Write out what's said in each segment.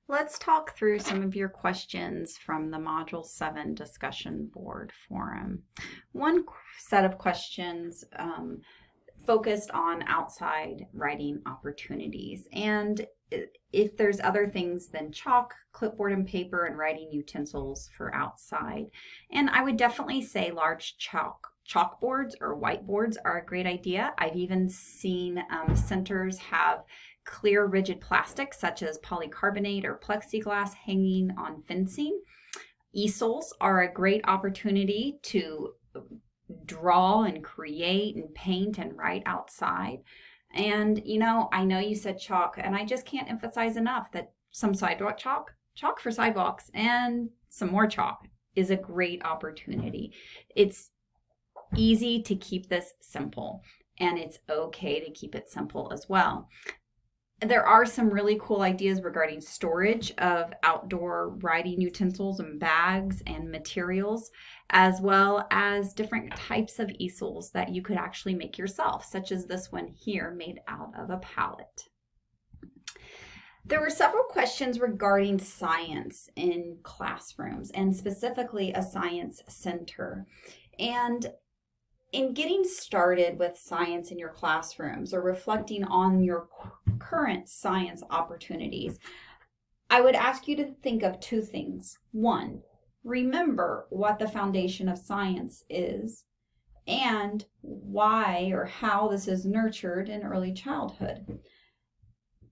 Let's talk through some of your questions from the Module 7 discussion board forum. One set of questions focused on outside writing opportunities. And if there's other things than chalk, clipboard and paper, and writing utensils for outside. And I would definitely say large chalkboards or whiteboards are a great idea. I've even seen centers have clear rigid plastic such as polycarbonate or plexiglass hanging on fencing. Easels are a great opportunity to draw and create and paint and write outside. And I know you said chalk, and I just can't emphasize enough that some sidewalk chalk for sidewalks, and some more chalk is a great opportunity. It's easy to keep this simple, and it's okay to keep it simple as well. There are some really cool ideas regarding storage of outdoor writing utensils and bags and materials, as well as different types of easels that you could actually make yourself, such as this one here made out of a pallet. There were several questions regarding science in classrooms, and specifically a science center. And in getting started with science in your classrooms or reflecting on your current science opportunities, I would ask you to think of two things. One, remember what the foundation of science is and why or how this is nurtured in early childhood.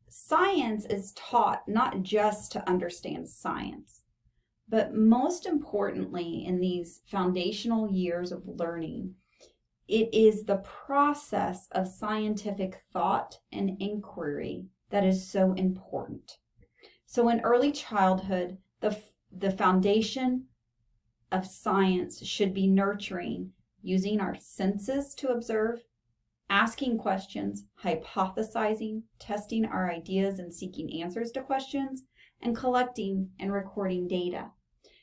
Science is taught not just to understand science, but most importantly, in these foundational years of learning, it is the process of scientific thought and inquiry that is so important. So in early childhood, the foundation of science should be nurturing, using our senses to observe, asking questions, hypothesizing, testing our ideas and seeking answers to questions, and collecting and recording data.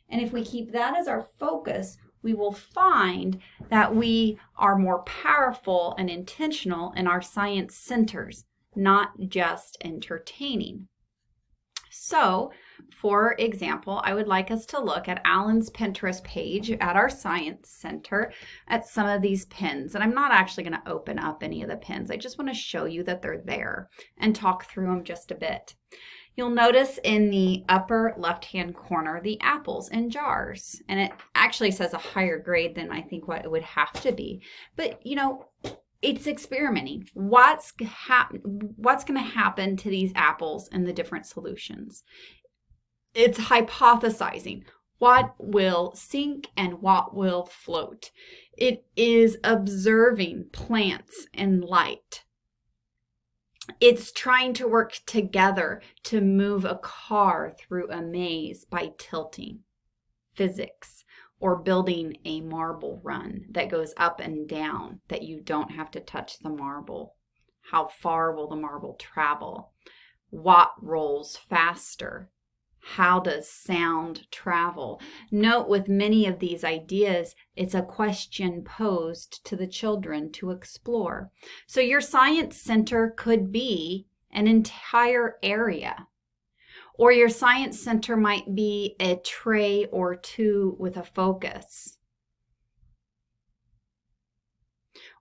And if we keep that as our focus, we will find that we are more powerful and intentional in our science centers, not just entertaining. So, for example, I would like us to look at Alan's Pinterest page at our Science Center at some of these pins. And I'm not actually going to open up any of the pins. I just want to show you that they're there and talk through them just a bit. You'll notice in the upper left-hand corner the apples in jars. And it actually says a higher grade than I think what it would have to be. But, it's experimenting. What's going to happen to these apples and the different solutions? It's hypothesizing. What will sink and what will float? It is observing plants and light. It's trying to work together to move a car through a maze by tilting. Physics. Or building a marble run that goes up and down that you don't have to touch the marble. How far will the marble travel? What rolls faster? How does sound travel? Note with many of these ideas, it's a question posed to the children to explore. So your science center could be an entire area. Or your science center might be a tray or two with a focus.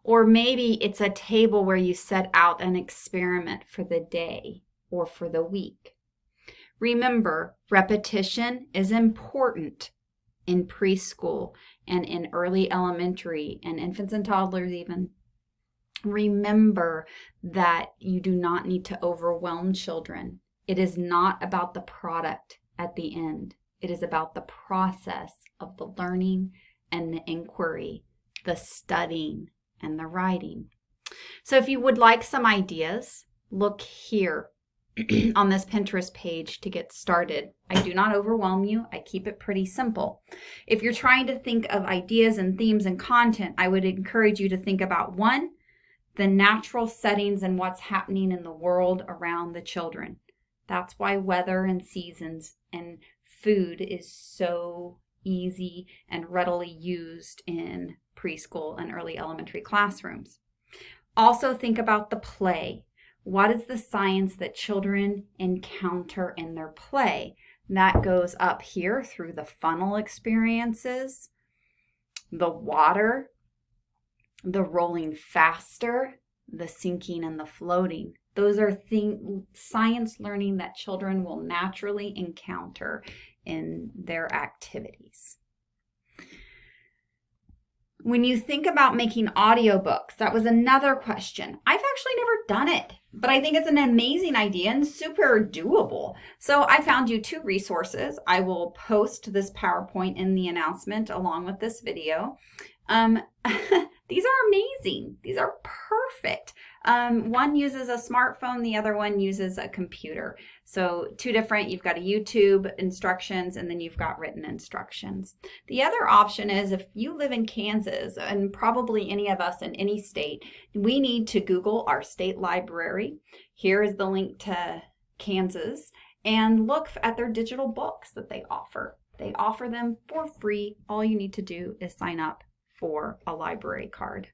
Or maybe it's a table where you set out an experiment for the day or for the week. Remember, repetition is important in preschool and in early elementary and infants and toddlers even. Remember that you do not need to overwhelm children. It is not about the product at the end. It is about the process of the learning and the inquiry, the studying and the writing. So if you would like some ideas, look here on this Pinterest page to get started. I do not overwhelm you. I keep it pretty simple. If you're trying to think of ideas and themes and content, I would encourage you to think about one, the natural settings and what's happening in the world around the children. That's why weather and seasons and food is so easy and readily used in preschool and early elementary classrooms. Also think about the play. What is the science that children encounter in their play? That goes up here through the funnel experiences, the water, the rolling faster, the sinking and the floating. Those are science learning that children will naturally encounter in their activities. When you think about making audiobooks, that was another question. I've actually never done it, but I think it's an amazing idea and super doable. So I found you 2 resources. I will post this PowerPoint in the announcement along with this video. These are amazing. These are perfect. One uses a smartphone, the other one uses a computer. So 2 different, you've got a YouTube instructions and then you've got written instructions. The other option is if you live in Kansas, and probably any of us in any state, we need to Google our state library. Here is the link to Kansas, and look at their digital books that they offer. They offer them for free. All you need to do is sign up for a library card.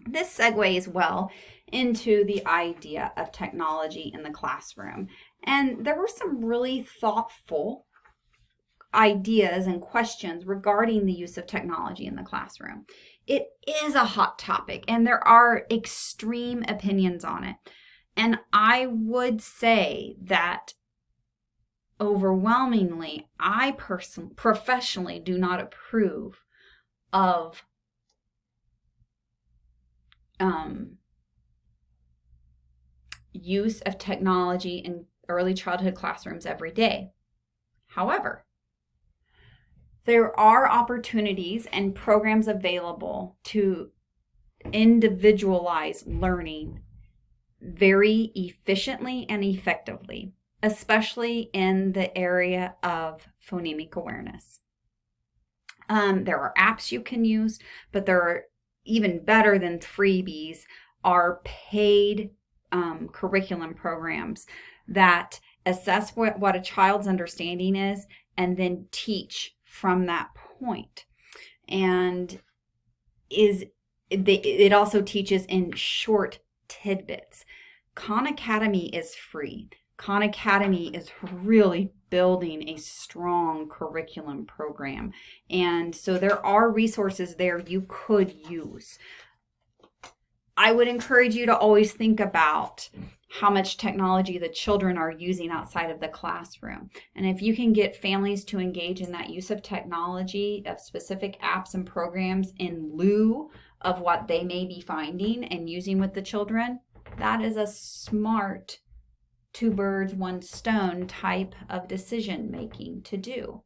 This segues well into the idea of technology in the classroom. And there were some really thoughtful ideas and questions regarding the use of technology in the classroom. It is a hot topic and there are extreme opinions on it. And I would say that overwhelmingly, I professionally do not approve of use of technology in early childhood classrooms every day. However, there are opportunities and programs available to individualize learning very efficiently and effectively, especially in the area of phonemic awareness. There are apps you can use, but there are even better than freebies are paid curriculum programs that assess what a child's understanding is and then teach from that point. And it also teaches in short tidbits. Khan Academy is free. Khan Academy is really building a strong curriculum program. And so there are resources there you could use. I would encourage you to always think about how much technology the children are using outside of the classroom. And if you can get families to engage in that use of technology, of specific apps and programs in lieu of what they may be finding and using with the children, that is a smart 2 birds, 1 stone type of decision making to do.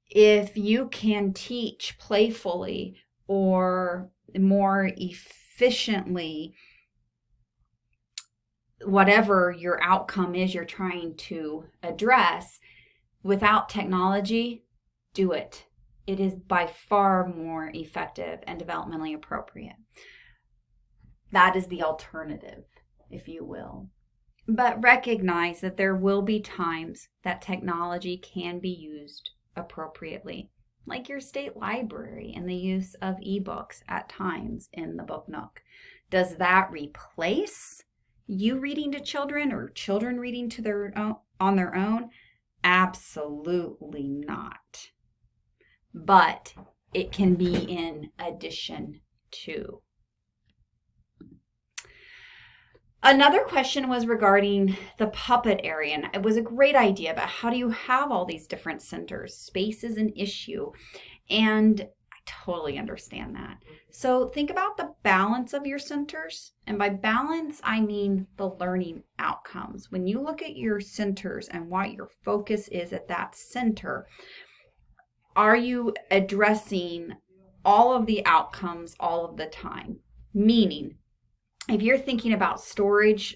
If you can teach playfully or more efficiently, whatever your outcome is you're trying to address without technology, do it. It is by far more effective and developmentally appropriate. That is the alternative, if you will. But recognize that there will be times that technology can be used appropriately, like your state library and the use of ebooks at times in the Book Nook. Does that replace you reading to children or children reading to on their own? Absolutely not. But it can be in addition to. Another question was regarding the puppet area, and it was a great idea, but how do you have all these different centers? Space is an issue, and I totally understand that. So think about the balance of your centers, and by balance, I mean the learning outcomes. When you look at your centers and what your focus is at that center, are you addressing all of the outcomes all of the time? Meaning, if you're thinking about storytelling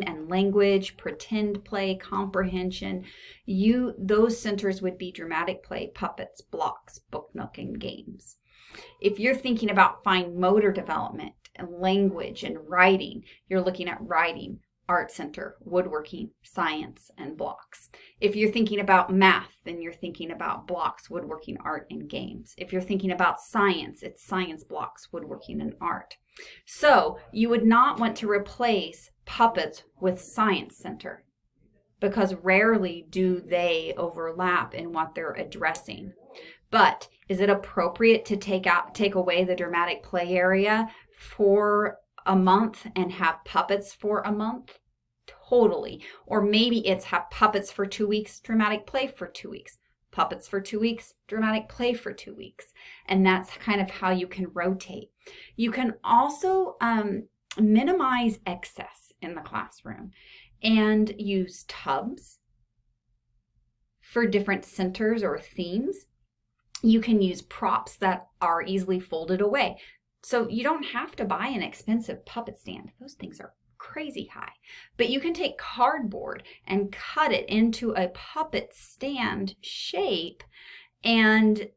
and language, pretend play, comprehension, those centers would be dramatic play, puppets, blocks, Book Nook, and games. If you're thinking about fine motor development and language and writing, you're looking at writing, art center, woodworking, science, and blocks. If you're thinking about math, then you're thinking about blocks, woodworking, art, and games. If you're thinking about science, it's science, blocks, woodworking, and art. So you would not want to replace puppets with Science Center, because rarely do they overlap in what they're addressing. But is it appropriate to take away the dramatic play area for a month and have puppets for a month? Totally. Or maybe it's have puppets for 2 weeks, dramatic play for 2 weeks. Puppets for 2 weeks, dramatic play for 2 weeks. And that's kind of how you can rotate. You can also minimize excess in the classroom and use tubs for different centers or themes. You can use props that are easily folded away. So you don't have to buy an expensive puppet stand. Those things are crazy high. But you can take cardboard and cut it into a puppet stand shape and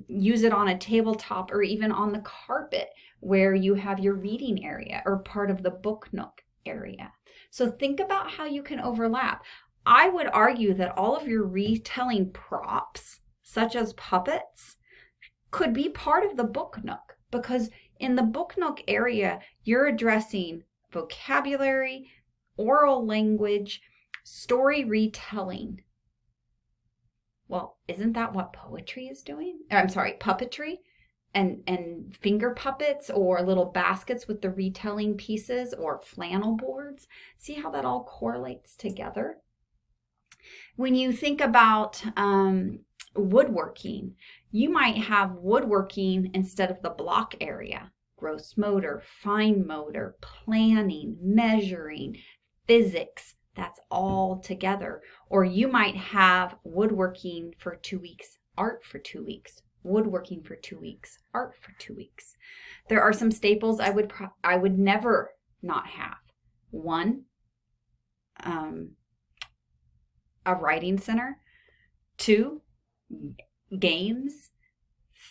use it on a tabletop or even on the carpet where you have your reading area or part of the book nook area. So think about how you can overlap. I would argue that all of your retelling props, such as puppets, could be part of the book nook, because in the book nook area, you're addressing vocabulary, oral language, story retelling. Well, isn't that what poetry is doing? I'm sorry, puppetry and finger puppets or little baskets with the retelling pieces or flannel boards. See how that all correlates together? When you think about woodworking, you might have woodworking instead of the block area. Gross motor, fine motor, planning, measuring, physics, that's all together. Or you might have woodworking for 2 weeks, art for 2 weeks, woodworking for 2 weeks, art for 2 weeks. There are some staples I would never not have. 1, a writing center. 2, games.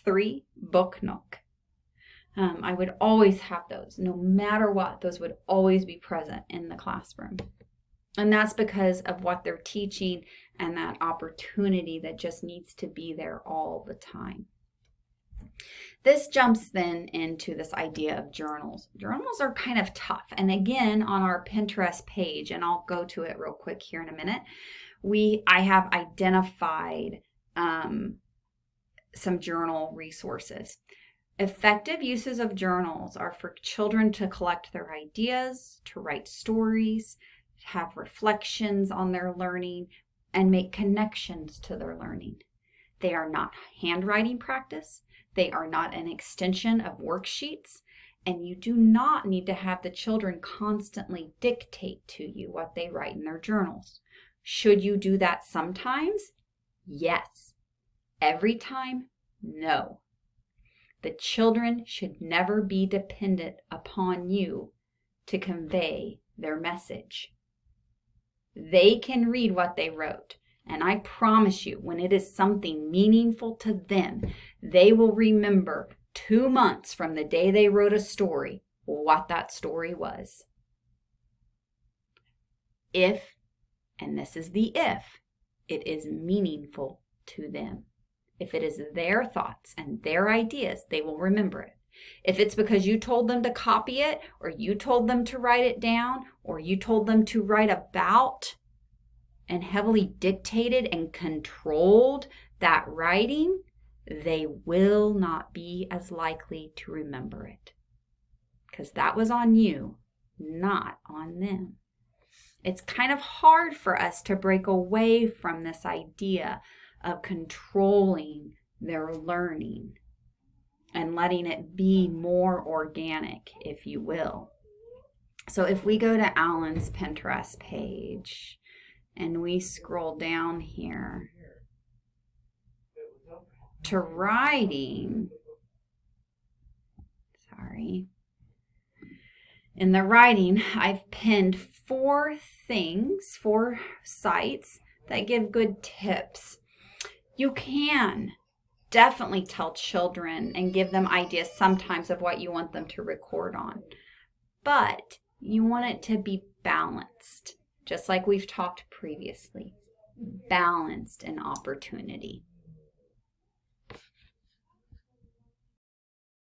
3, book nook. I would always have those, no matter what. Those would always be present in the classroom. And that's because of what they're teaching and that opportunity that just needs to be there all the time. This jumps then into this idea of journals. Journals are kind of tough. And again, on our Pinterest page, and I'll go to it real quick here in a minute, I have identified some journal resources. Effective uses of journals are for children to collect their ideas, to write stories, have reflections on their learning, and make connections to their learning. They are not handwriting practice. They are not an extension of worksheets. And you do not need to have the children constantly dictate to you what they write in their journals. Should you do that sometimes? Yes. Every time? No. The children should never be dependent upon you to convey their message. They can read what they wrote, and I promise you, when it is something meaningful to them, they will remember 2 months from the day they wrote a story what that story was. If, and this is the if, it is meaningful to them. If it is their thoughts and their ideas, they will remember it. If it's because you told them to copy it, or you told them to write it down, or you told them to write about and heavily dictated and controlled that writing, they will not be as likely to remember it. Because that was on you, not on them. It's kind of hard for us to break away from this idea of controlling their learning and letting it be more organic, if you will. So if we go to Alan's Pinterest page and we scroll down here to writing, in the writing, I've pinned 4 sites that give good tips. You can definitely tell children and give them ideas sometimes of what you want them to record on. But you want it to be balanced, just like we've talked previously. Balanced in opportunity.